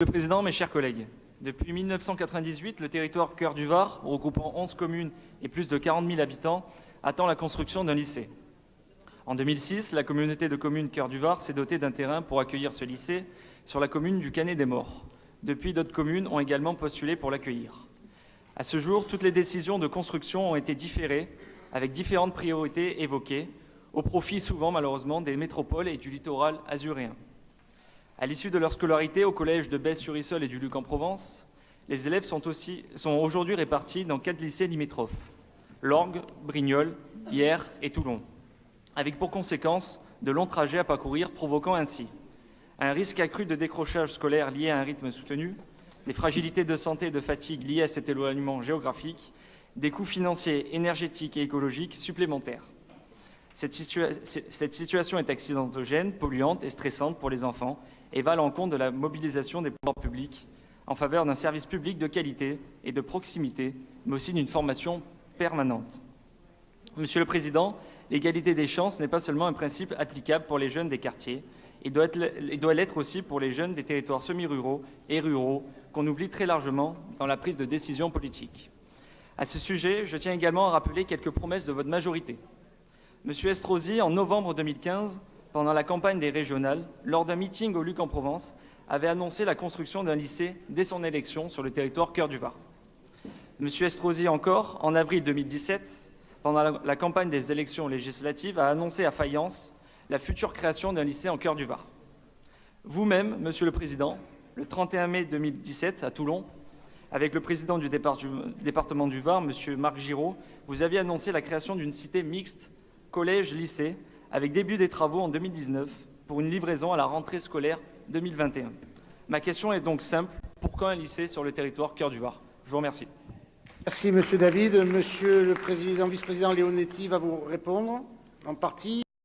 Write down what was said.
Monsieur le Président, mes chers collègues, depuis 1998, le territoire Cœur du Var, regroupant 11 communes et plus de 40 000 habitants, attend la construction d'un lycée. En 2006, la communauté de communes Cœur du Var s'est dotée d'un terrain pour accueillir ce lycée sur la commune du Canet-des-Morts. Depuis, d'autres communes ont également postulé pour l'accueillir. À ce jour, toutes les décisions de construction ont été différées, avec différentes priorités évoquées, au profit souvent malheureusement des métropoles et du littoral azuréen. À l'issue de leur scolarité au collège de Besse-sur-Issole et du Luc-en-Provence, les élèves sont aujourd'hui répartis dans 4 lycées limitrophes, Lorgues, Brignoles, Hyères et Toulon, avec pour conséquence de longs trajets à parcourir, provoquant ainsi un risque accru de décrochage scolaire lié à un rythme soutenu, des fragilités de santé et de fatigue liées à cet éloignement géographique, des coûts financiers, énergétiques et écologiques supplémentaires. Cette situation est accidentogène, polluante et stressante pour les enfants et va à l'encontre de la mobilisation des pouvoirs publics en faveur d'un service public de qualité et de proximité, mais aussi d'une formation permanente. Monsieur le Président, l'égalité des chances n'est pas seulement un principe applicable pour les jeunes des quartiers, il doit l'être aussi pour les jeunes des territoires semi-ruraux et ruraux qu'on oublie très largement dans la prise de décision politique. À ce sujet, je tiens également à rappeler quelques promesses de votre majorité. Monsieur Estrosi, en novembre 2015, pendant la campagne des régionales, lors d'un meeting au Luc-en-Provence, avait annoncé la construction d'un lycée dès son élection sur le territoire Cœur du Var. Monsieur Estrosi encore, en avril 2017, pendant la campagne des élections législatives, a annoncé à Fayence la future création d'un lycée en Cœur du Var. Vous-même, Monsieur le Président, le 31 mai 2017 à Toulon, avec le président du département du Var, Monsieur Marc Giraud, vous aviez annoncé la création d'une cité mixte collège-lycée, avec début des travaux en 2019 pour une livraison à la rentrée scolaire 2021. Ma question est donc simple, pourquoi un lycée sur le territoire Cœur du Var? Je vous remercie. Merci Monsieur David. Monsieur le Président, vice-président Leonetti va vous répondre en partie.